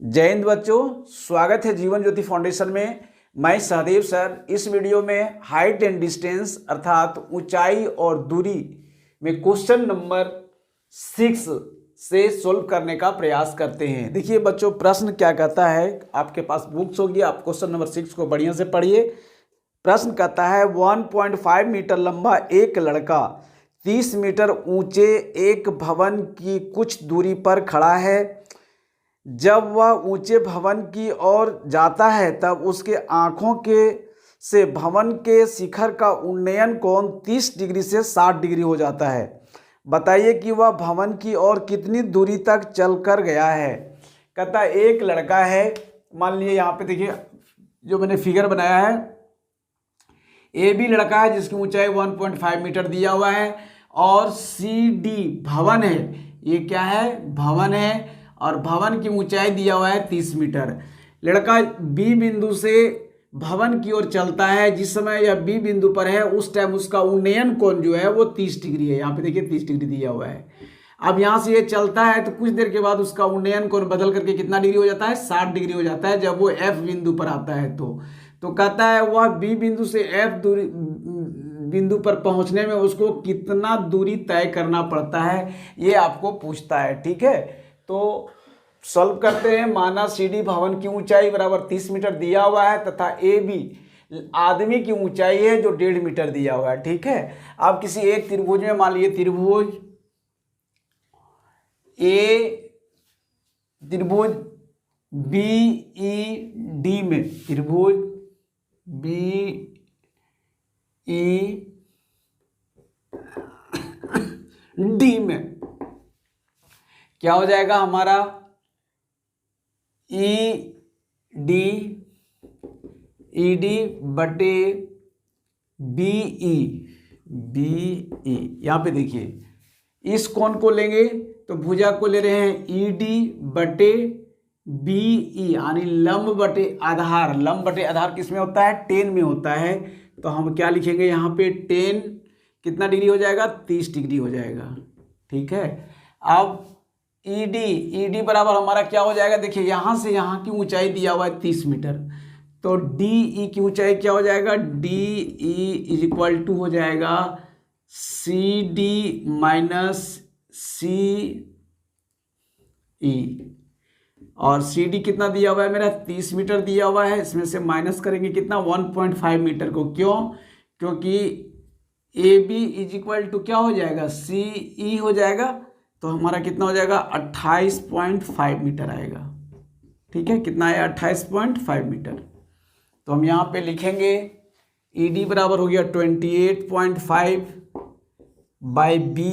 जय हिंद बच्चों, स्वागत है जीवन ज्योति फाउंडेशन में। मैं सहदेव सर इस वीडियो में हाइट एंड डिस्टेंस अर्थात ऊंचाई और दूरी में क्वेश्चन नंबर 6 से सोल्व करने का प्रयास करते हैं। देखिए बच्चों, प्रश्न क्या कहता है, आपके पास बुक्स होगी, आप क्वेश्चन नंबर 6 को बढ़िया से पढ़िए। प्रश्न कहता है 1.5 मीटर लंबा एक लड़का 30 मीटर ऊंचे एक भवन की कुछ दूरी पर खड़ा है। जब वह ऊंचे भवन की ओर जाता है तब उसके आंखों के से भवन के शिखर का उन्नयन कोण 30 डिग्री से 60 डिग्री हो जाता है। बताइए कि वह भवन की ओर कितनी दूरी तक चल कर गया है। कहता है एक लड़का है, मान लीजिए यहाँ पे देखिए जो मैंने फिगर बनाया है, ए बी लड़का है जिसकी ऊंचाई 1.5 मीटर दिया हुआ है और सी डी भवन है। ये क्या है? भवन है और भवन की ऊंचाई दिया हुआ है 30 मीटर। लड़का बी बिंदु से भवन की ओर चलता है। जिस समय यह बी बिंदु पर है उस टाइम उसका उन्नयन कोण जो है वो 30 डिग्री है। यहाँ पे देखिए 30 डिग्री दिया हुआ है। अब यहाँ से ये चलता है तो कुछ देर के बाद उसका उन्नयन कोण बदल करके कितना डिग्री हो जाता है? 60 डिग्री हो जाता है जब वो एफ बिंदु पर आता है। तो कहता है वह बी बिंदु से एफ दूरी बिंदु पर पहुंचने में उसको कितना दूरी तय करना पड़ता है, ये आपको पूछता है। ठीक है, तो सॉल्व करते हैं। माना सी डी भवन की ऊंचाई बराबर 30 मीटर दिया हुआ है तथा ए बी आदमी की ऊंचाई है जो 1.5 मीटर दिया हुआ है। ठीक है, अब किसी एक त्रिभुज में, मान लीजिए त्रिभुज ए, त्रिभुज बी ई डी में, त्रिभुज बी ई डी में क्या हो जाएगा हमारा? ई डी बटे बी ई। यहाँ पे देखिए इस कोण को लेंगे तो भुजा को ले रहे हैं ई डी बटे बी ई, यानी लंब बटे आधार। लंब बटे आधार किस में होता है? 10 में होता है। तो हम क्या लिखेंगे यहाँ पे? 10 कितना डिग्री हो जाएगा? 30 डिग्री हो जाएगा। ठीक है, अब ई डी बराबर हमारा क्या हो जाएगा? देखिए यहाँ से यहाँ की ऊंचाई दिया हुआ है 30 मीटर, तो डी ई की ऊंचाई क्या हो जाएगा? D E is equal to हो जाएगा सी डी माइनस सी ई। और सी डी कितना दिया हुआ है मेरा? 30 मीटर दिया हुआ है। इसमें से माइनस करेंगे कितना? 1.5 मीटर को। क्यों? क्योंकि A B is equal to क्या हो जाएगा? सी ई हो जाएगा। तो हमारा कितना हो जाएगा? 28.5 मीटर आएगा। ठीक है, कितना आया? 28.5 मीटर। तो हम यहाँ पे लिखेंगे ई डी बराबर हो गया 28.5 by B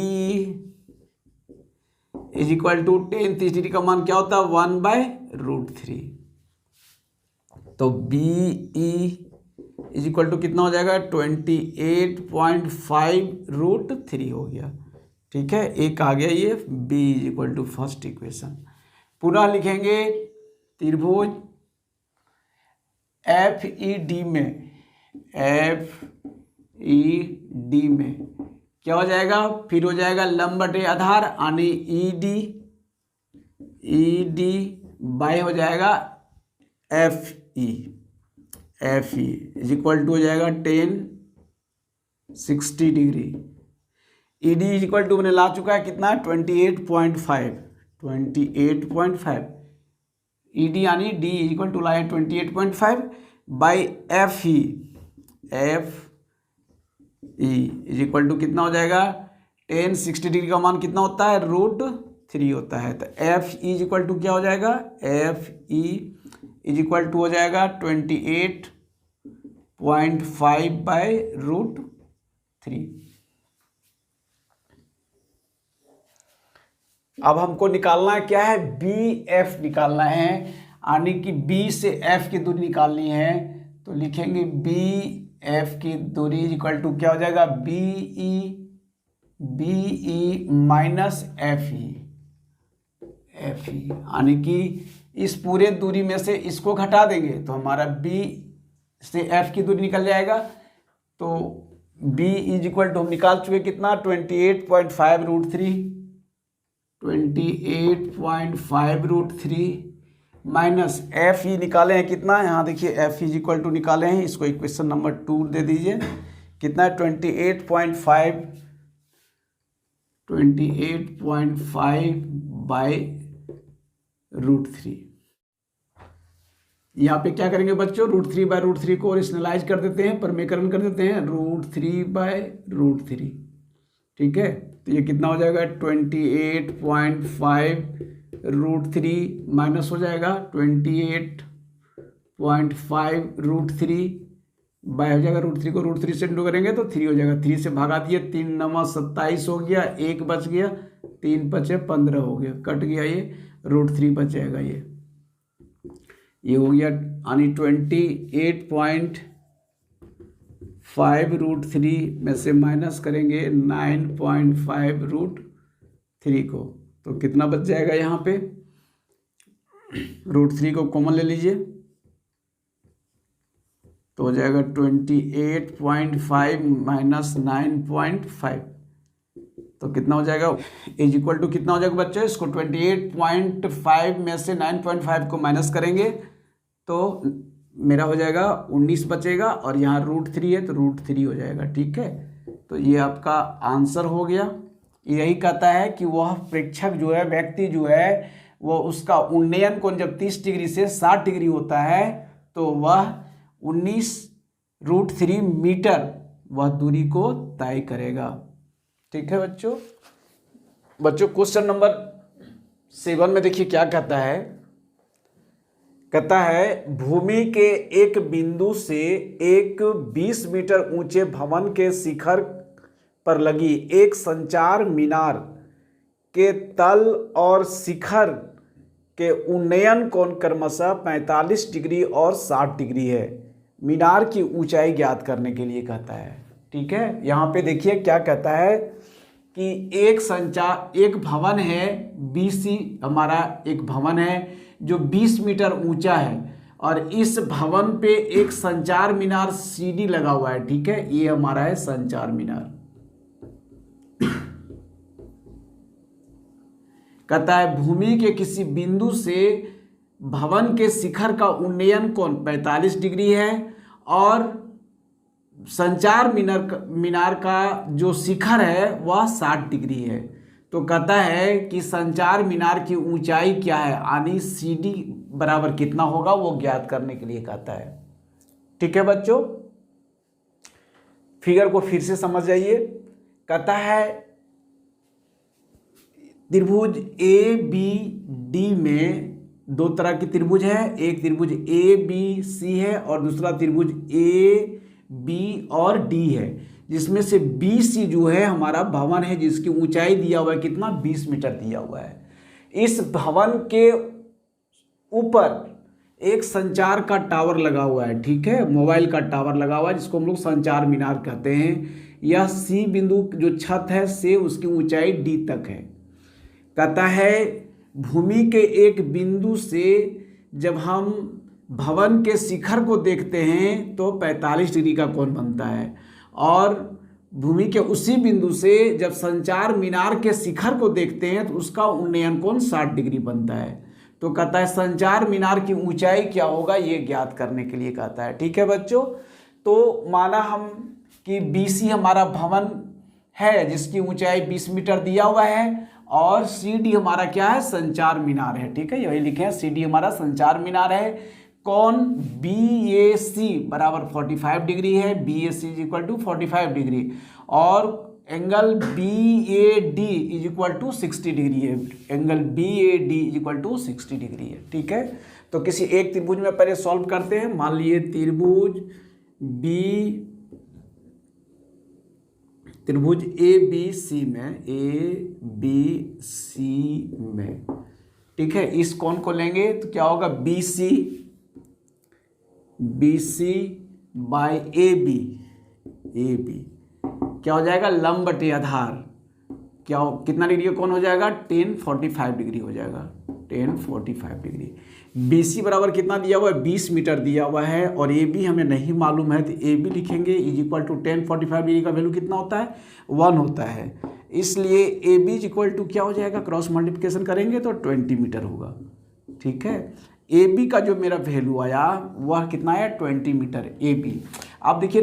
is equal to 10। 30 degree का मान क्या होता है? 1/√3। तो B E is equal to कितना हो जाएगा? 28.5√3 हो गया। ठीक है, एक आ गया ये b is equal to first equation. पुनः लिखेंगे त्रिभुज एफ ई डी में, क्या हो जाएगा? फिर हो जाएगा लंब बटे आधार, यानी ई डी बाई हो जाएगा F E is equal to हो जाएगा 60 degree. E D is equal to मैंने ला चुका है कितना? 28.5। ई डी यानी डी इज इक्वल टू लाया 28.5 by F E is equal to कितना हो जाएगा? 60 डिग्री का मान कितना होता है? √3 होता है। तो F E is equal to क्या हो जाएगा? F E is equal to हो जाएगा 28.5 बाई √3। अब हमको निकालना है क्या है? बी एफ निकालना है, यानी कि बी से एफ की दूरी निकालनी है। तो लिखेंगे बी एफ की दूरी इज इक्वल टू क्या हो जाएगा? B E minus F E, यानी कि इस पूरे दूरी में से इसको घटा देंगे तो हमारा बी से एफ की दूरी निकल जाएगा। तो बी इज इक्वल टू हम निकाल चुके कितना? 28.5√3 28.5√3 माइनस एफ ई निकाले हैं कितना, यहाँ देखिए एफ इज इक्वल टू निकाले हैं, इसको इक्वेशन नंबर 2 दे दीजिए। कितना है 28.5 बाई √3। यहाँ पे क्या करेंगे बच्चों, √3/√3 को ओरिजिनलाइज कर देते हैं, परमेकरण कर देते हैं, √3/√3। ठीक है, तो ये कितना हो जाएगा 28.5 माइनस हो जाएगा 28.5 बाय हो जाएगा √3 को √3 से इंटू करेंगे तो 3 हो जाएगा, 3 से भगा दिए, 3 9 27 हो गया, 1 बच गया, 3 5 15 हो गया, कट गया, ये √3 बचेगा, ये हो गया यानी 28.5 √3 में से माइनस करेंगे 9.5 √3 को, तो कितना बच जाएगा यहाँ पे, √3 को कॉमन ले लीजिए तो हो जाएगा 28.5 माइनस 9.5, तो कितना हो जाएगा इज इक्वल टू कितना हो जाएगा बच्चों, इसको 28.5 में से 9.5 को माइनस करेंगे तो मेरा हो जाएगा 19 बचेगा, और यहाँ √3 है तो √3 हो जाएगा। ठीक है, तो ये आपका आंसर हो गया। यही कहता है कि वह प्रेक्षक जो है, व्यक्ति जो है, वो उसका उन्नयन कोण जब 30 डिग्री से 60 डिग्री होता है तो वह 19√3 मीटर वह दूरी को तय करेगा। ठीक है बच्चों क्वेश्चन नंबर 7 में देखिए क्या कहता है भूमि के एक बिंदु से एक 20 मीटर ऊंचे भवन के शिखर पर लगी एक संचार मीनार के तल और शिखर के उन्नयन कोण क्रमशः 45 डिग्री और 60 डिग्री है। मीनार की ऊंचाई ज्ञात करने के लिए कहता है। ठीक है, यहाँ पे देखिए क्या कहता है कि एक भवन है, BC हमारा एक भवन है जो 20 मीटर ऊंचा है, और इस भवन पे एक संचार मीनार CD लगा हुआ है। ठीक है, ये हमारा है संचार मीनार। कहता है भूमि के किसी बिंदु से भवन के शिखर का उन्नयन कोण 45 डिग्री है, और संचार मीनार का जो शिखर है वह 60 डिग्री है। तो कहता है कि संचार मीनार की ऊंचाई क्या है, यानी CD बराबर कितना होगा वो ज्ञात करने के लिए कहता है। ठीक है बच्चों, फिगर को फिर से समझ जाइए। कहता है त्रिभुज ABD में दो तरह की त्रिभुज है, एक त्रिभुज ABC है और दूसरा त्रिभुज AB और D है, जिसमें से BC जो है हमारा भवन है जिसकी ऊंचाई दिया हुआ है कितना 20 मीटर दिया हुआ है। इस भवन के ऊपर एक संचार का टावर लगा हुआ है। ठीक है, मोबाइल का टावर लगा हुआ है जिसको हम लोग संचार मीनार कहते हैं। यह C बिंदु जो छत है से उसकी ऊंचाई D तक है। कहता है भूमि के एक बिंदु से जब हम भवन के शिखर को देखते हैं तो 45 डिग्री का कोण बनता है, और भूमि के उसी बिंदु से जब संचार मीनार के शिखर को देखते हैं तो उसका उन्नयन कोण 60 डिग्री बनता है। तो कहता है संचार मीनार की ऊंचाई क्या होगा ये ज्ञात करने के लिए कहता है। ठीक है बच्चों, तो माना हम कि BC हमारा भवन है जिसकी ऊंचाई 20 मीटर दिया हुआ है, और CD हमारा क्या है संचार मीनार है। ठीक है, यही लिखे हैं CD हमारा संचार मीनार है। कोण BAC बराबर 45 डिग्री है, BAC is equal to 45 degree, और angle BAD is equal to 60 degree है। Angle BAD is equal to 60 degree है। ठीक है, तो किसी एक त्रिभुज में पहले सॉल्व करते हैं। मान लिए त्रिभुज ABC में, ठीक है, इस कोण को लेंगे तो क्या होगा BC बाय AB क्या हो जाएगा लंब बटे आधार, कितना डिग्री का कोण हो जाएगा 1045 डिग्री हो जाएगा, 1045 डिग्री। BC बराबर कितना दिया हुआ है 20 मीटर दिया हुआ है, और AB हमें नहीं मालूम है तो AB लिखेंगे इज इक्वल टू 1045 डिग्री का वैल्यू कितना होता है 1 होता है, इसलिए AB इज इक्वल टू क्या हो जाएगा क्रॉस मल्टीप्लिकेशन करेंगे तो 20 मीटर होगा। ठीक है, ए बी का जो मेरा वैल्यू आया वह कितना है 20 मीटर ए बी। अब देखिए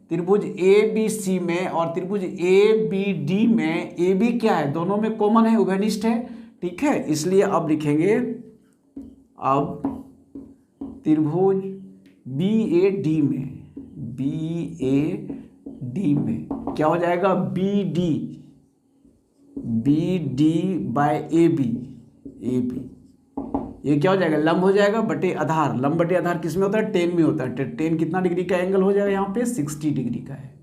त्रिभुज ए बी सी में और त्रिभुज ए बी डी में ए बी क्या है, दोनों में कॉमन है, उभयनिष्ठ है, ठीक है। इसलिए अब लिखेंगे, अब त्रिभुज बी ए डी में क्या हो जाएगा, B D by A B ये क्या हो जाएगा, लंब हो जाएगा बटे आधार। लंब बटे आधार किस में होता है, टेन में होता है। टेन कितना डिग्री का एंगल हो जाएगा यहाँ पे, 60 डिग्री का है,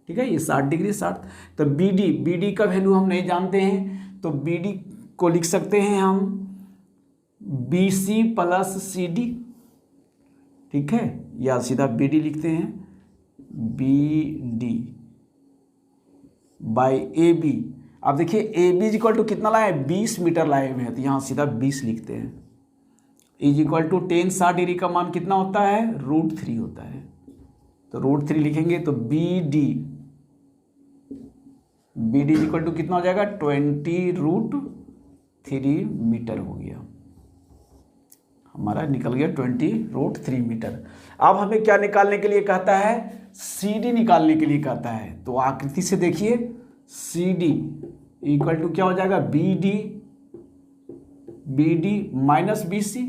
ठीक है। ये 60 डिग्री 60। तो बी डी का वैल्यू हम नहीं जानते हैं, तो बी डी को लिख सकते हैं हम B C plus C D, ठीक है, या सीधा बी डी लिखते हैं, B D by A B. अब देखिए A B is equal to कितना लाए, 20 मीटर लाए हुए हैं, तो यहाँ सीधा 20 लिखते हैं। इज इक्वल टू 10 60 डिग्री का मान कितना होता है, √3 होता है, तो √3 लिखेंगे। तो B D is equal to कितना हो जाएगा, 20√3 मीटर हो गया, हमारा निकल गया 20√3 मीटर। अब हमें क्या निकालने के लिए कहता है, सी डी निकालने के लिए कहता है। तो आकृति से देखिए, सी डी इक्वल टू क्या हो जाएगा, B D minus B C.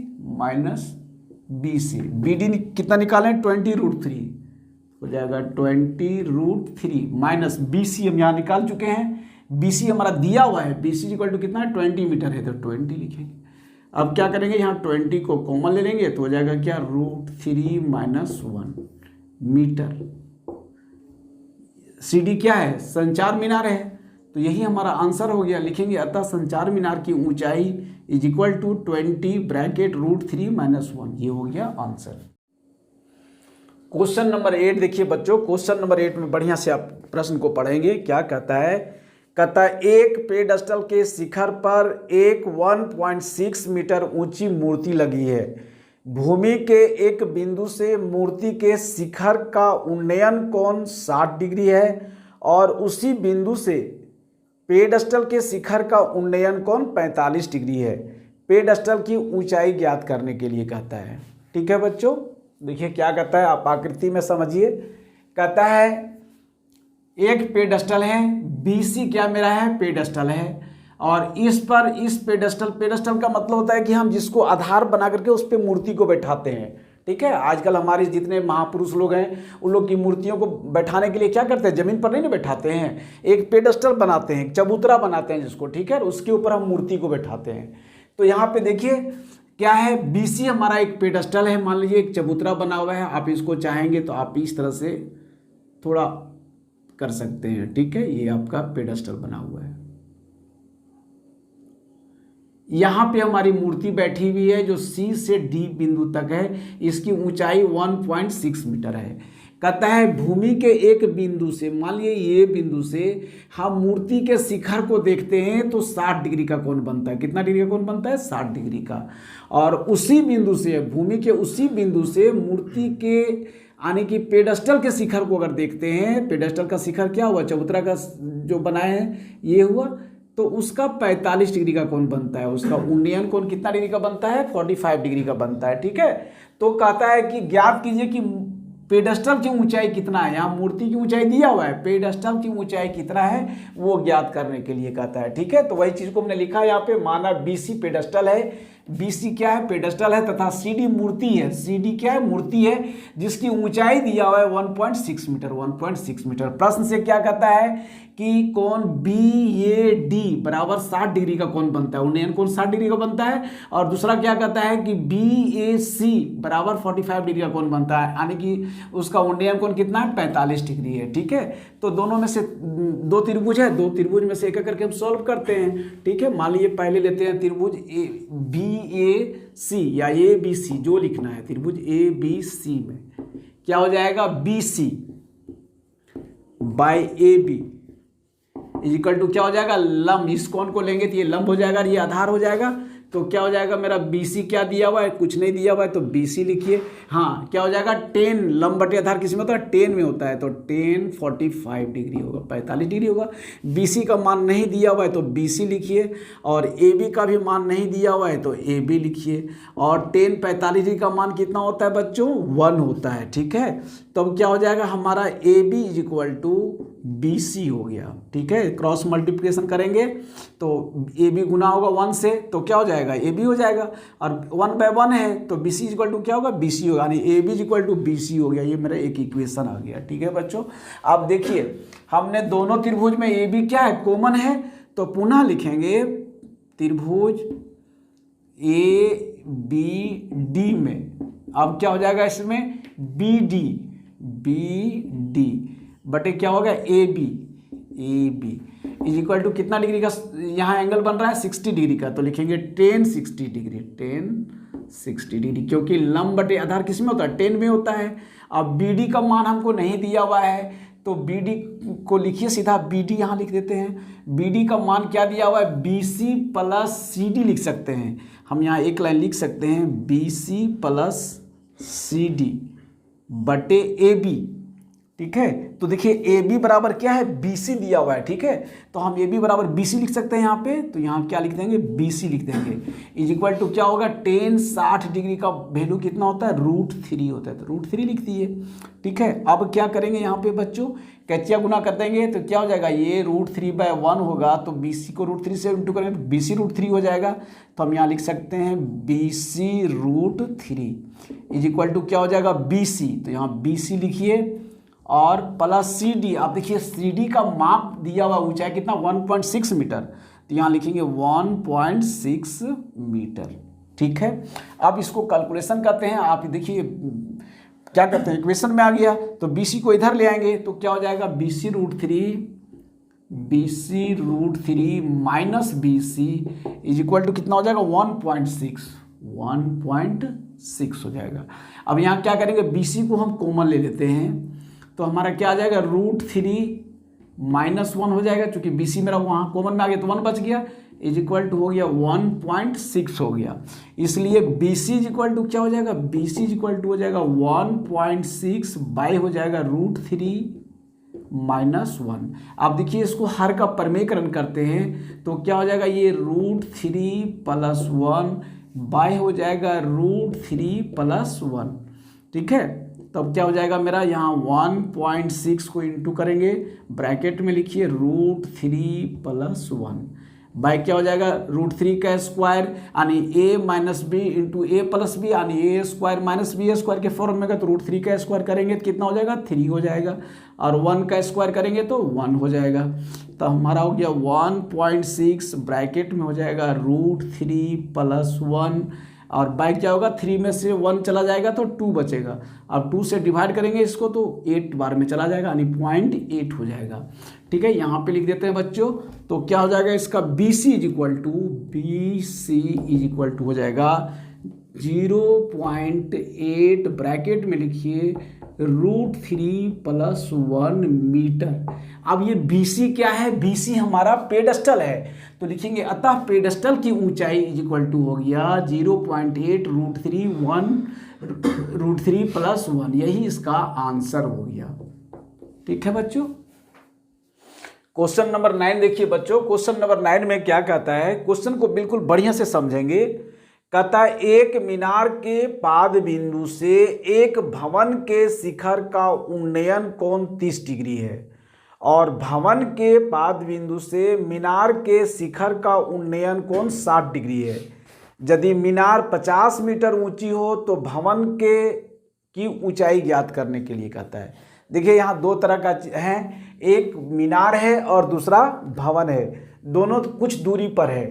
B D कितना निकालें, 20√3 हो जाएगा, 20√3 माइनस बी सी हम यहाँ निकाल चुके हैं, बी सी हमारा दिया हुआ है, बी सी इक्वल टू कितना है, 20 मीटर है, तो 20 लिखेंगे। अब क्या करेंगे, यहाँ 20 को कॉमन ले लेंगे, तो हो जाएगा क्या, √3 - 1 मीटर। सी डी क्या है, संचार मीनार है, तो यही हमारा आंसर हो गया। लिखेंगे अतः संचार मीनार की ऊंचाई इज इक्वल टू 20 ब्रैकेट √3 - 1, ये हो गया आंसर। क्वेश्चन नंबर 8 देखिए बच्चों, क्वेश्चन नंबर 8 में बढ़िया से आप प्रश्न को पढ़ेंगे। क्या कहता है, कहता है एक पेडस्टल के शिखर पर एक 1.6 मीटर ऊंची मूर्ति लगी है। भूमि के एक बिंदु से मूर्ति के शिखर का उन्नयन कोण 60 डिग्री है और उसी बिंदु से पेडस्टल के शिखर का उन्नयन कोण 45 डिग्री है। पेडस्टल की ऊंचाई ज्ञात करने के लिए कहता है, ठीक है बच्चों। देखिए क्या कहता है, आप आकृति में समझिए। कहता है एक पेडस्टल है, बीसी क्या मेरा है, पेडस्टल है, और इस पेडस्टल का मतलब होता है कि हम जिसको आधार बना करके उस पर मूर्ति को बैठाते हैं, ठीक है। आजकल हमारे जितने महापुरुष लोग हैं उन लोग की मूर्तियों को बैठाने के लिए क्या करते हैं, जमीन पर नहीं ना बैठाते हैं, एक पेडस्टल बनाते हैं, चबूतरा बनाते हैं जिसको, ठीक है, उसके ऊपर हम मूर्ति को बैठाते हैं। तो यहाँ पे देखिए क्या है, बीसी हमारा एक पेडस्टल है, मान लीजिए एक चबूतरा बना हुआ है, आप इसको चाहेंगे तो आप इस तरह से थोड़ा कर सकते हैं, ठीक है। ये आपका पेडस्टल बना हुआ है, यहाँ पे हमारी मूर्ति बैठी हुई है जो सी से डी बिंदु तक है, इसकी ऊंचाई 1.6 मीटर है। कहता है भूमि के एक बिंदु से, मान लीजिए ये बिंदु से हम मूर्ति के शिखर को देखते हैं तो 60 डिग्री का कोण बनता है। कितना डिग्री का कोण बनता है, 60 डिग्री का। और उसी बिंदु से, भूमि के उसी बिंदु से मूर्ति के यानी कि पेडस्टल के शिखर को अगर देखते हैं, पेडस्टल का शिखर क्या हुआ, चबूतरा का जो बनाए हैं ये हुआ, तो उसका 45 डिग्री का कोण बनता है। उसका उन्नयन कोण कितना डिग्री का बनता है, 45 डिग्री का बनता है, ठीक है। तो कहता है कि ज्ञात कीजिए कि पेडस्टल की ऊंचाई कितना है। यहाँ मूर्ति की ऊंचाई दिया हुआ है, पेडस्टल की ऊंचाई कितना है वो ज्ञात करने के लिए कहता है, ठीक है। तो वही चीज को हमने लिखा है यहाँ पे, माना बीसी पेडस्टल है, बीसी क्या है, पेडस्टल है, तथा सीडी मूर्ति है। सीडी क्या है, मूर्ति है, जिसकी ऊंचाई दिया हुआ है 1.6 मीटर, 1.6 मीटर। प्रश्न से क्या कहता है कि कोण BAD बराबर 60 डिग्री का कोण बनता है, उन्नयन कोण 60 डिग्री का बनता है। और दूसरा क्या कहता है कि BAC बराबर 45 डिग्री का कोण बनता है, यानी कि उसका उन्नयन कोण कितना है, 45 डिग्री है, ठीक है। तो दोनों में से दो त्रिभुज है, दो त्रिभुज में से एक करके हम सॉल्व करते हैं, ठीक है। मान लीजिए पहले लेते हैं त्रिभुज BAC या ABC, जो लिखना है त्रिभुज ABC में क्या हो जाएगा, BC by AB equal to क्या हो जाएगा, लंब। इस कोण को लेंगे तो ये लंब हो जाएगा, ये आधार हो जाएगा, तो क्या हो जाएगा मेरा BC क्या दिया हुआ है, कुछ नहीं दिया हुआ है तो BC लिखिए। हाँ क्या हो जाएगा 10 लंब बटे आधार किस में होता है, 10 में होता है, तो 10 45 डिग्री होगा, 45 डिग्री होगा। BC का मान नहीं दिया हुआ है तो BC लिखिए, और AB का भी मान नहीं दिया हुआ है तो AB लिखिए। और 10 45 डिग्री का मान कितना होता है बच्चों, 1 होता है, ठीक है। तो अब क्या हो जाएगा हमारा AB is equal to BC हो गया, ठीक है। क्रॉस मल्टीप्लिकेशन करेंगे तो AB गुना होगा 1 से, तो क्या हो जाएगा AB हो जाएगा, और 1/1 है तो BC इज इक्वल टू क्या होगा, BC होगा, यानी AB is equal to BC हो गया। ये मेरा एक इक्वेशन आ गया, ठीक है बच्चों। अब देखिए हमने दोनों त्रिभुज में AB क्या है, कॉमन है, तो पुनः लिखेंगे त्रिभुज ABD में अब क्या हो जाएगा इसमें BD बटे क्या होगा AB इज इक्वल टू कितना डिग्री का यहाँ एंगल बन रहा है, 60 डिग्री का, तो लिखेंगे 10 60 डिग्री, क्योंकि लंब बटे आधार किस में होता है, 10 में होता है। अब BD का मान हमको नहीं दिया हुआ है तो BD को लिखिए सीधा, BD यहाँ लिख देते हैं। BD का मान क्या दिया हुआ है, BC प्लस CD लिख सकते हैं हम, यहाँ एक लाइन लिख सकते हैं BC प्लस CD बटे AB, ठीक है। तो देखिए AB बराबर क्या है, BC दिया हुआ है, ठीक है, तो हम AB बराबर BC लिख सकते हैं यहाँ पे, तो यहाँ क्या लिख देंगे, BC लिख देंगे, इज इक्वल टू क्या होगा 10 60 डिग्री का वैल्यू कितना होता है, √3 होता है, तो √3 लिख दिए, ठीक है। अब क्या करेंगे यहाँ पे बच्चों, कैचिया गुना कर देंगे तो क्या हो जाएगा, ये √3/1 होगा, तो BC को √3 से इंटू करेंगे तो BC √3 हो जाएगा, तो हम यहाँ लिख सकते हैं BC √3 इज इक्वल टू क्या हो जाएगा BC, तो यहाँ BC लिखिए, और प्लस CD। आप देखिए CD का माप दिया हुआ ऊंचाई कितना, 1.6 मीटर, तो यहाँ लिखेंगे 1.6 मीटर, ठीक है। अब इसको कैलकुलेशन करते हैं, आप देखिए क्या करते हैं, इक्वेशन में आ गया तो BC को इधर ले आएंगे तो क्या हो जाएगा BC √3 minus BC is equal to कितना हो जाएगा 1.6 हो जाएगा। अब यहाँ क्या करेंगे, BC को हम कॉमन ले लेते हैं, तो हमारा क्या आ जाएगा √3 माइनस 1 हो जाएगा, क्योंकि BC मेरा वहाँ कॉमन में आ गया तो 1 बच गया, इज इक्वल टू हो गया 1.6 हो गया। इसलिए BC इज इक्वल टू क्या हो जाएगा, BC इज इक्वल टू हो जाएगा 1.6 बाई हो जाएगा √3 माइनस 1। आप देखिए इसको हर का परमेकरण करते हैं तो क्या हो जाएगा, ये √3 प्लस 1 बाई हो जाएगा √3 प्लस 1, ठीक है। तब क्या हो जाएगा मेरा, यहाँ 1.6 को इंटू करेंगे, ब्रैकेट में लिखिए √3 प्लस 1 बाई क्या हो जाएगा √3 का स्क्वायर, यानी A minus B into A plus B, यानी A square minus B square के फॉर्म में, तो √3 का स्क्वायर करेंगे तो कितना हो जाएगा 3 हो जाएगा, और 1 का स्क्वायर करेंगे तो 1 हो जाएगा, तो हमारा हो गया 1.6 ब्रैकेट में हो जाएगा √3 प्लस 1, और बाई क्या होगा 3 में से 1 चला जाएगा तो 2 बचेगा, अब 2 से डिवाइड करेंगे इसको तो 8 बार में चला जाएगा, यानी 0.8 हो जाएगा, ठीक है। यहाँ पे लिख देते हैं बच्चों, तो क्या हो जाएगा इसका BC इज इक्वल टू हो जाएगा 0.8 ब्रैकेट में लिखिए √3 प्लस 1 मीटर। अब ये BC क्या है, BC हमारा पेडस्टल है, तो लिखेंगे अतः पेडस्टल की ऊंचाई इज इक्वल टू हो गया 0.8 √3 प्लस 1, यही इसका आंसर हो गया, ठीक है बच्चों। क्वेश्चन नंबर 9 देखिए बच्चों, क्वेश्चन नंबर 9 में क्या कहता है, क्वेश्चन को बिल्कुल बढ़िया से समझेंगे। कहता है एक मीनार के पाद बिंदु से एक भवन के शिखर का उन्नयन कोण 30 डिग्री है, और भवन के पाद बिंदु से मीनार के शिखर का उन्नयन कोण 60 डिग्री है। यदि मीनार 50 मीटर ऊंची हो तो भवन की ऊंचाई ज्ञात करने के लिए कहता है। देखिए यहाँ दो तरह का है, एक मीनार है और दूसरा भवन है, दोनों कुछ दूरी पर है।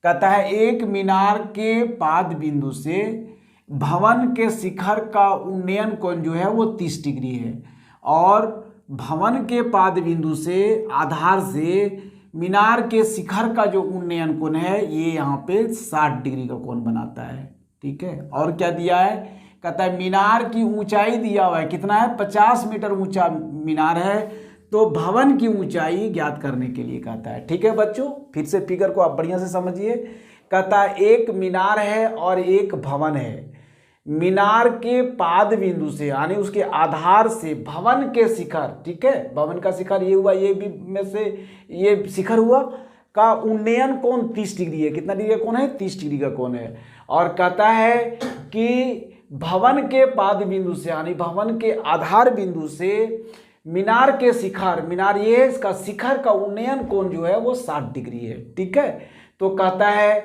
कहता है एक मीनार के पाद बिंदु से भवन के शिखर का उन्नयन कोण जो है वो 30 डिग्री है, और भवन के पाद बिंदु से आधार से मीनार के शिखर का जो उन्नयन कोण है ये यहाँ पे 60 डिग्री का कोण बनाता है, ठीक है। और क्या दिया है, कहता है मीनार की ऊंचाई दिया हुआ है, कितना है 50 मीटर ऊंचा मीनार है, तो भवन की ऊंचाई ज्ञात करने के लिए कहता है, ठीक है बच्चों। फिर से फिगर को आप बढ़िया से समझिए। कहता है एक मीनार है और एक भवन है। मीनार के पाद बिंदु से यानी उसके आधार से भवन के शिखर, ठीक है, भवन का शिखर ये हुआ, ये भी में से ये शिखर हुआ, का उन्नयन कोण 30 डिग्री है। कितना डिग्री का कोण है? 30 डिग्री का कोण है। और कहता है कि भवन के पाद बिंदु से यानी भवन के आधार बिंदु से मीनार के शिखर, मीनार ये है, इसका शिखर का उन्नयन कोण जो है वो 60 डिग्री है, ठीक है। तो कहता है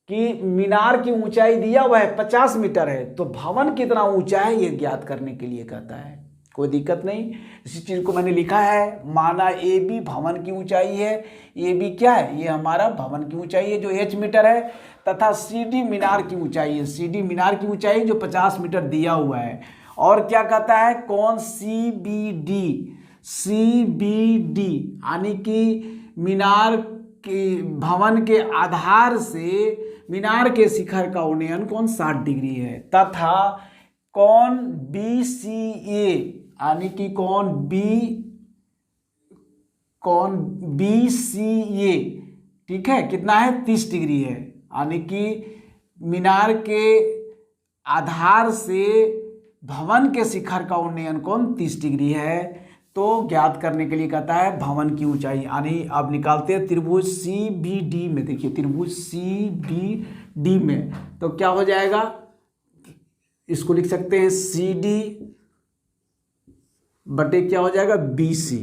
कि मीनार की ऊंचाई दिया हुआ है 50 मीटर है, तो भवन कितना ऊंचा है ये ज्ञात करने के लिए कहता है। कोई दिक्कत नहीं, इसी चीज को मैंने लिखा है। माना ए बी भवन की ऊंचाई है, ए बी क्या है? ये हमारा भवन की ऊंचाई है जो h मीटर है, तथा सी डी मीनार की ऊंचाई है, सी डी मीनार की ऊंचाई जो 50 मीटर दिया हुआ है। और क्या कहता है? कौन सी बी डी यानी कि मीनार के भवन के आधार से मीनार के शिखर का उन्नयन कोण 60 डिग्री है, तथा कौन बी सी ए यानी कि कौन बी सी ए, ठीक है, कितना है? 30 डिग्री है। यानी कि मीनार के आधार से भवन के शिखर का उन्नयन कोण 30 डिग्री है। तो ज्ञात करने के लिए कहता है भवन की ऊंचाई, यानी अब निकालते हैं त्रिभुज सी बी डी में। देखिए त्रिभुज सी बी डी में तो क्या हो जाएगा, इसको लिख सकते हैं सी डी बटे क्या हो जाएगा? बी सी,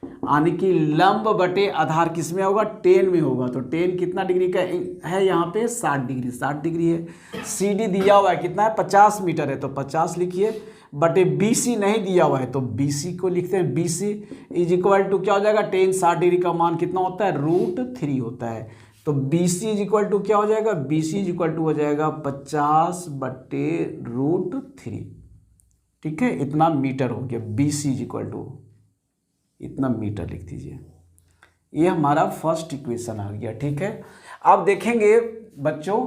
यानी कि लंब बटे आधार किस में होगा? 10 में होगा। तो 10 कितना डिग्री का है यहाँ पे? 60 डिग्री, 60 डिग्री है। सी डी दिया हुआ है कितना है? 50 मीटर है, तो 50 लिखिए, बटे बी सी नहीं दिया हुआ है तो बी सी को लिखते हैं, B C is equal to क्या हो जाएगा? 10 60 डिग्री का मान कितना होता है? √3 होता है। तो B C is equal to क्या हो जाएगा? B C is equal to हो जाएगा 50 बटे √3, ठीक है, इतना मीटर हो गया। B C is equal to इतना मीटर लिख दीजिए। ये हमारा फर्स्ट इक्वेशन आ गया, ठीक है। अब देखेंगे बच्चों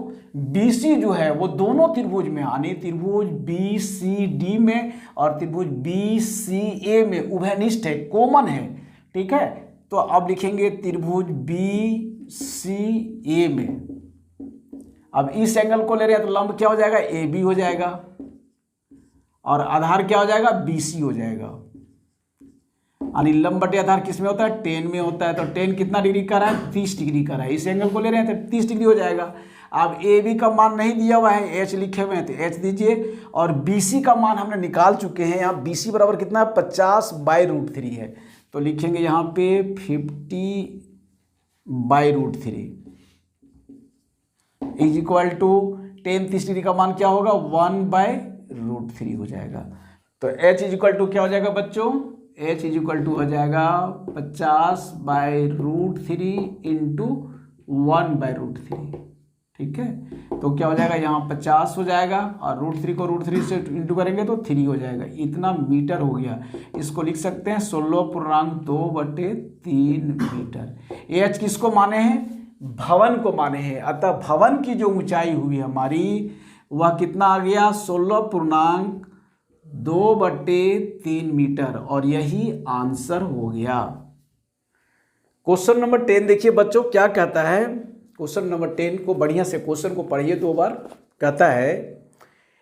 BC जो है वो दोनों त्रिभुज में, यानी त्रिभुज BCD में और त्रिभुज BCA में उभयनिष्ठ है, कॉमन है, ठीक है। तो अब लिखेंगे त्रिभुज BCA में। अब इस एंगल को ले रहे हैं तो लंब क्या हो जाएगा? AB हो जाएगा और आधार क्या हो जाएगा? BC हो जाएगा। यानी लंब बटे आधार किस में होता है? 10 में होता है। तो 10 कितना डिग्री का रहा है? 30 डिग्री का रहा है। इस एंगल को ले रहे हैं तो 30 डिग्री हो जाएगा। अब ए बी का मान नहीं दिया हुआ है, एच लिखे हुए हैं तो एच दीजिए, और बी सी का मान हमने निकाल चुके हैं। यहाँ बी सी बराबर कितना है? 50/√3 है। तो लिखेंगे यहाँ पे 50/√3 इज इक्वल टू 10 30 डिग्री का मान क्या होगा? 1/√3 हो जाएगा। तो एच इज इक्वल टू क्या हो जाएगा बच्चों? h इज इक्वल टू हो जाएगा 50/√3 इंटू 1/√3, ठीक है। तो क्या हो जाएगा? यहाँ 50 हो जाएगा और √3 को √3 से इंटू करेंगे तो 3 हो जाएगा। इतना मीटर हो गया। इसको लिख सकते हैं 16.2/3 मीटर। h किसको माने हैं? भवन को माने हैं। अतः भवन की जो ऊंचाई हुई हमारी वह कितना आ गया? 16.2/3 मीटर, और यही आंसर हो गया। क्वेश्चन नंबर 10 देखिए बच्चों क्या कहता है। क्वेश्चन नंबर 10 को बढ़िया से क्वेश्चन को पढ़िए 2 बार। कहता है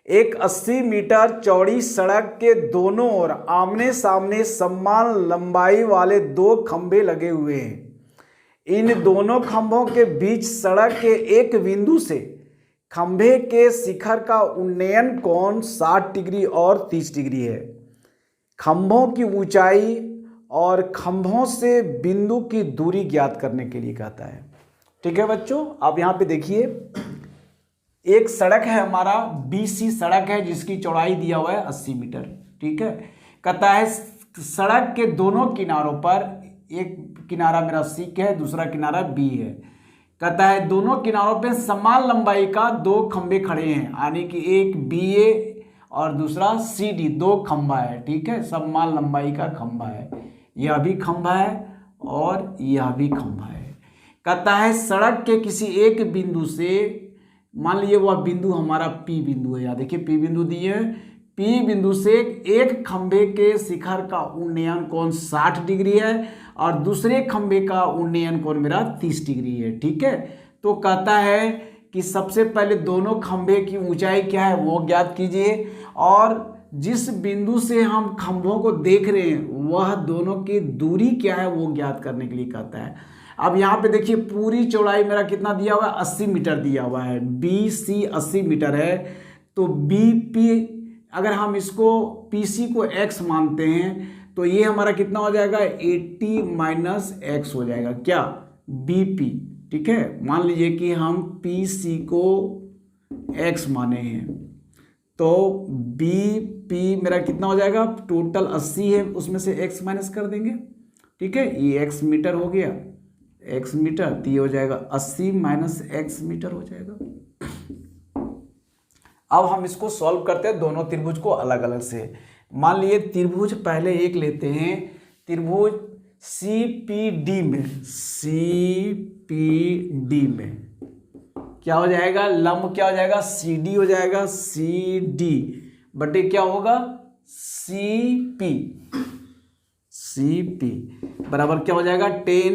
एक 80 मीटर चौड़ी सड़क के दोनों ओर आमने सामने समान लंबाई वाले 2 खंभे लगे हुए हैं। इन दोनों खंभों के बीच सड़क के एक बिंदु से खंभे के शिखर का उन्नयन कोण 60 डिग्री और 30 डिग्री है। खंभों की ऊंचाई और खंभों से बिंदु की दूरी ज्ञात करने के लिए कहता है। ठीक है बच्चों, आप यहाँ पे देखिए एक सड़क है हमारा BC सड़क है जिसकी चौड़ाई दिया हुआ है 80 मीटर। ठीक है, कहता है सड़क के दोनों किनारों पर, एक किनारा मेरा C है, दूसरा किनारा B है। कहता है दोनों किनारों पे समान लंबाई का 2 खंभे खड़े हैं, यानी कि एक BA और दूसरा CD, 2 खंभा है। ठीक है, समान लंबाई का खंभा है, यह भी खंभा है और यह भी खंभा है। कहता है सड़क के किसी एक बिंदु से, मान लीजिए वह बिंदु हमारा P बिंदु है, या देखिए P बिंदु दिए हैं, P बिंदु से एक खंभे के शिखर का उन्नयन कोण 60 डिग्री है और दूसरे खंभे का उन्नयन कोण मेरा 30 डिग्री है। ठीक है, तो कहता है कि सबसे पहले दोनों खंभे की ऊंचाई क्या है वो ज्ञात कीजिए, और जिस बिंदु से हम खंभों को देख रहे हैं वह दोनों की दूरी क्या है वो ज्ञात करने के लिए कहता है। अब यहाँ पे देखिए पूरी चौड़ाई मेरा कितना दिया हुआ है, 80 मीटर दिया हुआ है, BC 80 मीटर है, तो BP अगर हम इसको PC को x मानते हैं तो ये हमारा कितना हो जाएगा, 80 माइनस x हो जाएगा क्या, BP। ठीक है, मान लीजिए कि हम PC को x माने हैं तो BP मेरा कितना हो जाएगा, टोटल 80 है उसमें से x माइनस कर देंगे। ठीक है, ये x मीटर हो गया, x मीटर, तो ये हो जाएगा 80 माइनस x मीटर हो जाएगा। अब हम इसको सॉल्व करते हैं दोनों त्रिभुज को अलग अलग से। मान लिए त्रिभुज पहले एक लेते हैं, त्रिभुज CPD में क्या हो जाएगा, लंब क्या हो जाएगा, CD हो जाएगा, CD बटे क्या होगा, CP बराबर क्या हो जाएगा, 10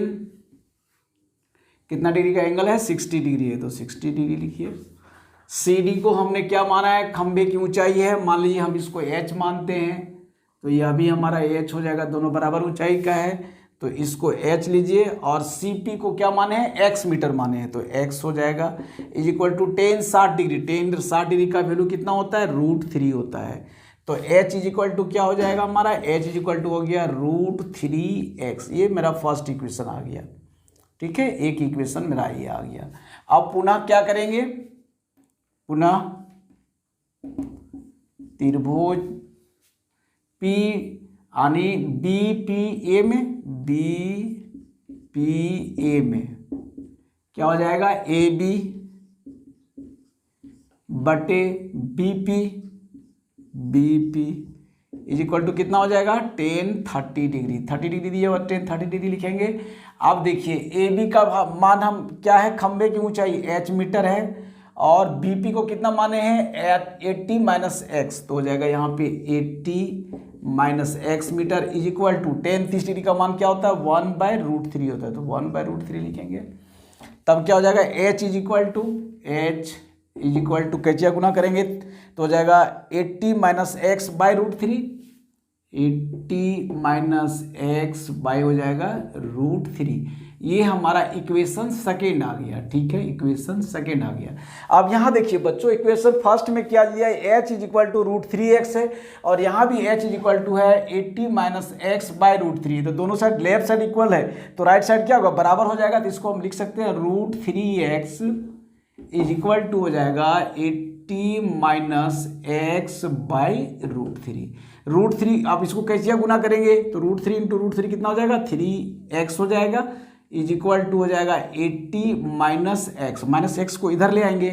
कितना डिग्री का एंगल है, 60 डिग्री है, तो 60 डिग्री लिखिए। CD को हमने क्या माना है, खंभे की ऊंचाई है, मान लीजिए हम इसको h मानते हैं तो यह भी हमारा h हो जाएगा, दोनों बराबर ऊंचाई का है तो इसको h लीजिए, और CP को क्या माने हैं, x मीटर माने हैं तो x हो जाएगा is equal to 10 60 degree, 10 60 degree का वैल्यू कितना होता है, √3 होता है, तो h इज इक्वल टू क्या हो जाएगा हमारा, h इज इक्वल टू हो गया √3x। ये मेरा फर्स्ट इक्वेशन आ गया। ठीक है, एक इक्वेशन मेरा ये आ गया। अब पुनः क्या करेंगे, पुनः त्रिभुज P यानी BPA में क्या हो जाएगा, AB बटे BP इज इक्वल टू कितना हो जाएगा, 10 30 डिग्री, 30 डिग्री दिया हुआ 10 30 डिग्री लिखेंगे। अब देखिए AB का मान हम क्या है, खंभे की ऊंचाई h मीटर है और BP को कितना माने हैं, 80 माइनस x, तो हो जाएगा यहाँ पे 80 minus x metre is equal to 10 30 degree का मान क्या होता है, 1/√3 होता है, तो 1/√3 लिखेंगे। तब क्या हो जाएगा, h इज इक्वल टू कैचिया गुना करेंगे तो हो जाएगा 80 minus x/√3, 80 minus x by हो जाएगा √3। ये हमारा इक्वेशन सेकेंड आ गया। ठीक है, इक्वेशन सेकेंड आ गया। अब यहाँ देखिए बच्चों, इक्वेशन फर्स्ट में क्या लिया है, h is equal to √3x है और यहाँ भी h इज इक्वल टू है 80 माइनस x/√3, तो दोनों साइड लेफ्ट साइड इक्वल है तो राइट साइड क्या होगा, बराबर हो जाएगा, तो इसको हम लिख सकते हैं √3x इज इक्वल टू हो जाएगा 80 माइनस x/√3। √3 आप इसको कैसे गुना करेंगे तो √3 इंटू √3 कितना हो जाएगा, 3x हो जाएगा इज इक्वल टू हो जाएगा 80 माइनस x को इधर ले आएंगे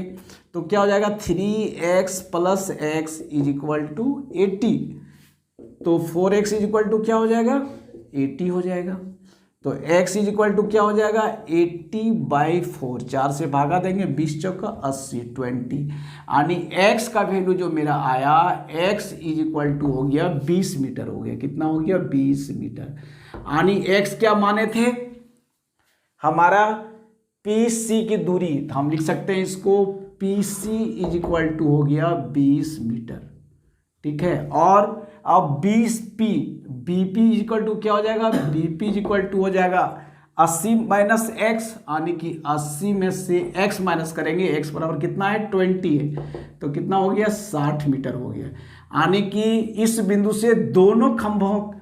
तो क्या हो जाएगा, 3x plus x is equal to 80, तो 4x इज इक्वल टू क्या हो जाएगा, 80 हो जाएगा, तो x इज इक्वल टू क्या हो जाएगा, 80/4, 4 से भागा देंगे, 20 चौका 80, 20 यानी x का वैल्यू जो मेरा आया, x इज इक्वल टू हो गया 20 मीटर हो गया, कितना हो गया, 20 मीटर। यानी x क्या माने थे हमारा, PC की दूरी, तो हम लिख सकते हैं इसको PC इज इक्वल टू हो गया 20 मीटर। ठीक है, और अब BP इज इक्वल टू क्या हो जाएगा, BP इज इक्वल टू हो जाएगा 80 माइनस x, यानी कि 80 में से x माइनस करेंगे, x बराबर कितना है, 20 है, तो कितना हो गया, 60 मीटर हो गया। यानी कि इस बिंदु से दोनों खंभों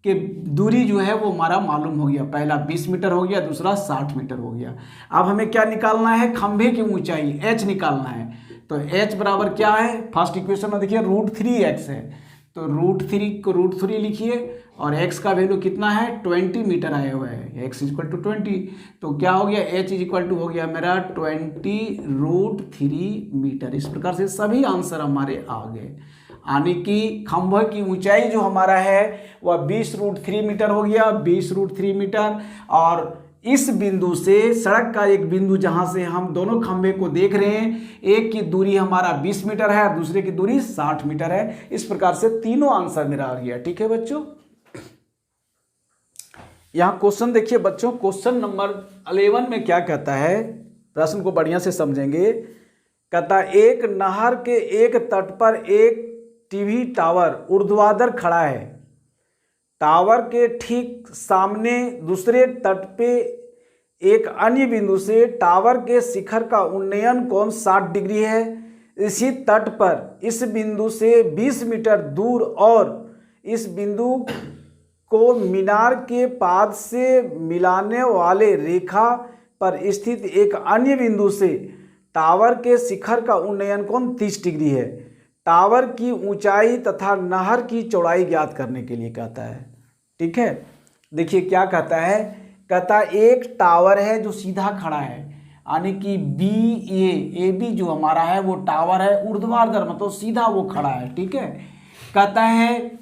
के दूरी जो है वो हमारा मालूम हो गया, पहला 20 मीटर हो गया, दूसरा 60 मीटर हो गया। अब हमें क्या निकालना है, खंभे की ऊंचाई h निकालना है, तो h बराबर क्या है, फर्स्ट इक्वेशन में देखिए √3x है, तो √3 को √3 लिखिए और x का वैल्यू कितना है, 20 मीटर आया हुआ है, x इज इक्वल टू 20, तो क्या हो गया, h इज इक्वल टू हो गया मेरा 20√3 मीटर। इस प्रकार से सभी आंसर हमारे आ गए, यानी कि खंभे की ऊंचाई जो हमारा है वह 20√3 मीटर हो गया, 20√3 मीटर। और इस बिंदु से सड़क का एक बिंदु जहां से हम दोनों खंभे को देख रहे हैं, एक की दूरी हमारा 20 मीटर है और दूसरे की दूरी 60 मीटर है। इस प्रकार से तीनों आंसर मेरा आ गया। ठीक है बच्चों, यहां क्वेश्चन देखिए बच्चों, क्वेश्चन नंबर 11 में क्या कहता है, प्रश्न को बढ़िया से समझेंगे। कहता एक नहर के एक तट पर एक टीवी टावर ऊर्ध्वाधर खड़ा है। टावर के ठीक सामने दूसरे तट पे एक अन्य बिंदु से टावर के शिखर का उन्नयन कोण 60 डिग्री है। इसी तट पर इस बिंदु से 20 मीटर दूर और इस बिंदु को मीनार के पाद से मिलाने वाले रेखा पर स्थित एक अन्य बिंदु से टावर के शिखर का उन्नयन कोण 30 डिग्री है। टावर की ऊंचाई तथा नहर की चौड़ाई ज्ञात करने के लिए कहता है। ठीक है, देखिए क्या कहता है। कहता एक टावर है जो सीधा खड़ा है, यानी कि ए बी जो हमारा है वो टावर है, ऊर्ध्वाधर मतलब सीधा वो खड़ा है। ठीक है, कहता है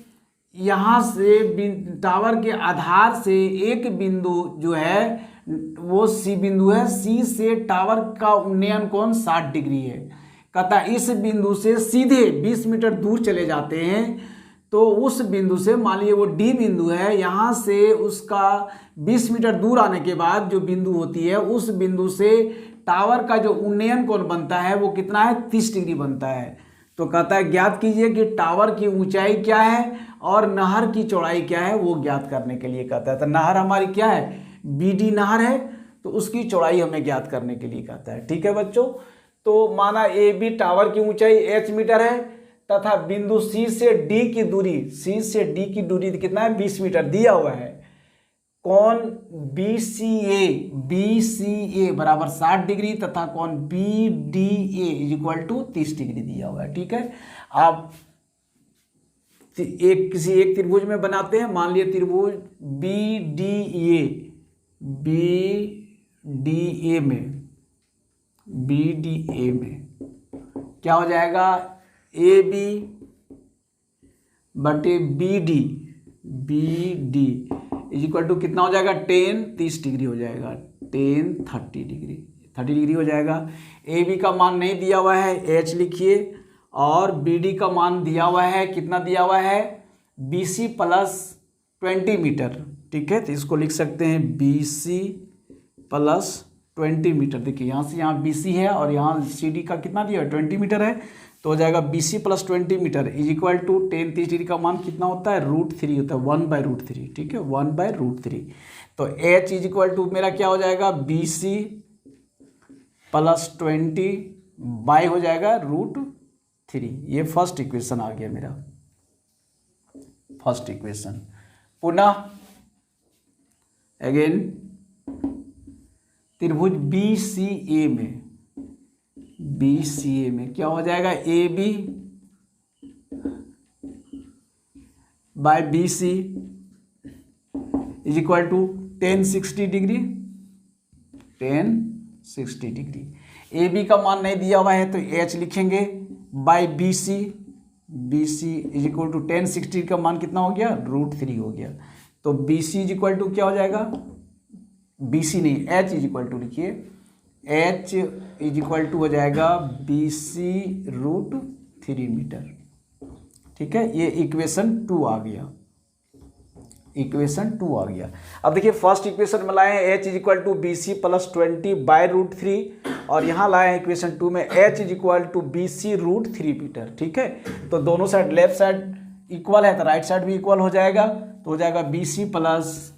यहाँ से टावर के आधार से एक बिंदु जो है वो सी बिंदु है। सी से टावर का उन्नयन कोण 60 डिग्री है। कहता इस बिंदु से सीधे 20 मीटर दूर चले जाते हैं तो उस बिंदु से, मान लीजिए वो डी बिंदु है, यहाँ से उसका 20 मीटर दूर आने के बाद जो बिंदु होती है उस बिंदु से टावर का जो उन्नयन कोण बनता है वो कितना है, 30 डिग्री बनता है। तो कहता है ज्ञात कीजिए कि टावर की ऊंचाई क्या है और नहर की चौड़ाई क्या है, वो ज्ञात करने के लिए कहता है। तो नहर हमारी क्या है, बीडी नहर है, तो उसकी चौड़ाई हमें ज्ञात करने के लिए कहता है। ठीक है बच्चों, तो माना ए बी टावर की ऊंचाई h मीटर है तथा बिंदु सी से डी की दूरी, सी से डी की दूरी कितना है, 20 मीटर दिया हुआ है। कोण बी सी ए बराबर 60 डिग्री तथा कोण B D A is equal to 30 degree दिया हुआ है। ठीक है, आप किसी एक त्रिभुज में बनाते हैं। मान लिया त्रिभुज बी डी ए में क्या हो जाएगा, ए बी बटे B D is equal to कितना हो जाएगा, 30 डिग्री हो जाएगा, 30 डिग्री हो जाएगा। ए बी का मान नहीं दिया हुआ है, एच लिखिए, और बी डी का मान दिया हुआ है, कितना दिया हुआ है, बी सी प्लस 20 मीटर। ठीक है, तो इसको लिख सकते हैं बी सी प्लस 20 मीटर। देखिए यहाँ से यहाँ बी सी है और यहाँ सी डी का कितना दिया है, 20 मीटर है, तो हो जाएगा B C plus 20 metre is equal to 30 degree का मान कितना होता है, √3 होता है, 1/√3। ठीक है, 1/√3। तो एच इज इक्वल टू मेरा क्या हो जाएगा, बी सी प्लस 20 बाई हो जाएगा √3। ये फर्स्ट इक्वेशन आ गया मेरा, फर्स्ट इक्वेशन। पुनः अगेन त्रिभुज बी सी ए में क्या हो जाएगा, A B by B C is equal to 1060 degree. A B का मान नहीं दिया हुआ है तो एच लिखेंगे, by B C is equal to 1060 का मान कितना हो गया, √3 हो गया। तो B C is equal to क्या हो जाएगा, बी सी नहीं, एच इज इक्वल टू लिखिए, एच इज इक्वल टू हो जाएगा बी सी √3 मीटर। ठीक है, ये इक्वेशन 2 आ गया, इक्वेशन 2 आ गया। अब देखिए फर्स्ट इक्वेशन में लाए हैं h is equal to B C plus 20 by √3 और यहाँ लाए हैं इक्वेशन 2 में h is equal to B C √3 metre. ठीक है, तो दोनों साइड लेफ्ट साइड इक्वल है तो राइट साइड भी इक्वल हो जाएगा, तो हो जाएगा B C plus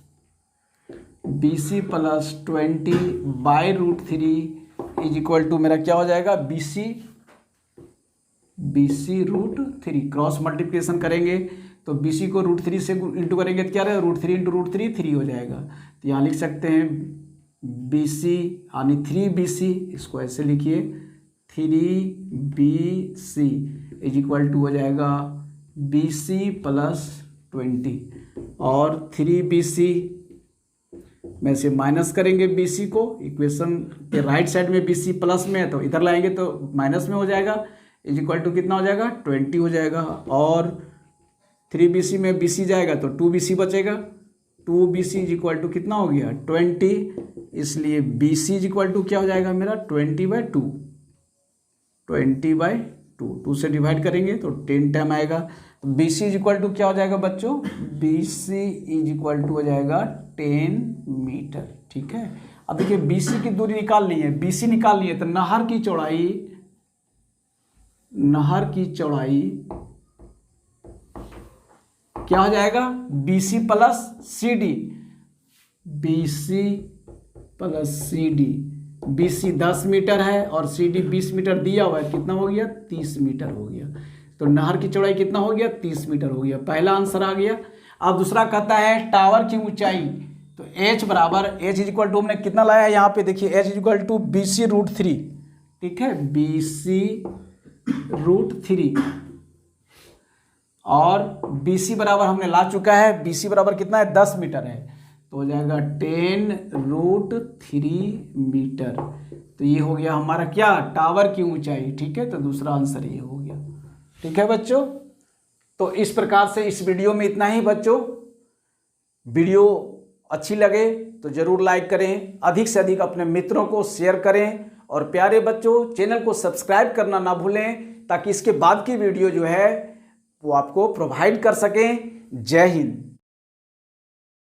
20 by √3 is equal to मेरा क्या हो जाएगा, बी सी √3। क्रॉस मल्टीप्लिकेशन करेंगे तो बी सी को √3 से इंटू करेंगे तो क्या रहेगा, √3 × √3 3 हो जाएगा। तो यहाँ लिख सकते हैं बी सी यानी 3BC, इसको ऐसे लिखिए 3BC इज इक्वल टू हो जाएगा BC प्लस 20 और 3BC में से माइनस करेंगे BC को, इक्वेशन के राइट साइड में BC प्लस में है तो इधर लाएंगे तो माइनस में हो जाएगा, इज इक्वल टू कितना हो जाएगा 20 हो जाएगा और 3BC में BC जाएगा तो 2BC बचेगा, 2BC इज इक्वल टू कितना हो गया 20, इसलिए BC इज इक्वल टू क्या हो जाएगा मेरा 20/2, 20/2, 2 से डिवाइड करेंगे तो 10 टाइम आएगा। BC इज इक्वल टू क्या हो जाएगा बच्चों, BC इज इक्वल टू हो जाएगा 10 मीटर। ठीक है, अब देखिए BC की दूरी निकालनी है, BC निकालनी है, तो नहर की चौड़ाई क्या हो जाएगा, BC plus CD, BC plus CD। BC 10 metre है और CD 20 मीटर दिया हुआ है, कितना हो गया, 30 मीटर हो गया। तो नहर की चौड़ाई कितना हो गया, 30 मीटर हो गया, पहला आंसर आ गया। अब दूसरा कहता है टावर की ऊंचाई, तो H बराबर H इक्वल टू हमने कितना लाया है यहाँ पे, देखिए H इक्वल टू BC√3, ठीक है, BC√3, और BC बराबर हमने ला चुका है, BC बराबर कितना है, 10 मीटर है, तो हो जाएगा 10√3 मीटर। तो ये हो गया हमारा क्या, टावर की ऊंचाई, ठीक है, तो दूसरा आंसर ये हो गया। ठीक है बच्चों, तो इस प्रकार से इस वीडियो में इतना ही बच्चों। वीडियो अच्छी लगे तो जरूर लाइक करें, अधिक से अधिक अपने मित्रों को शेयर करें, और प्यारे बच्चों चैनल को सब्सक्राइब करना ना भूलें, ताकि इसके बाद की वीडियो जो है वो आपको प्रोवाइड कर सकें। जय हिंद।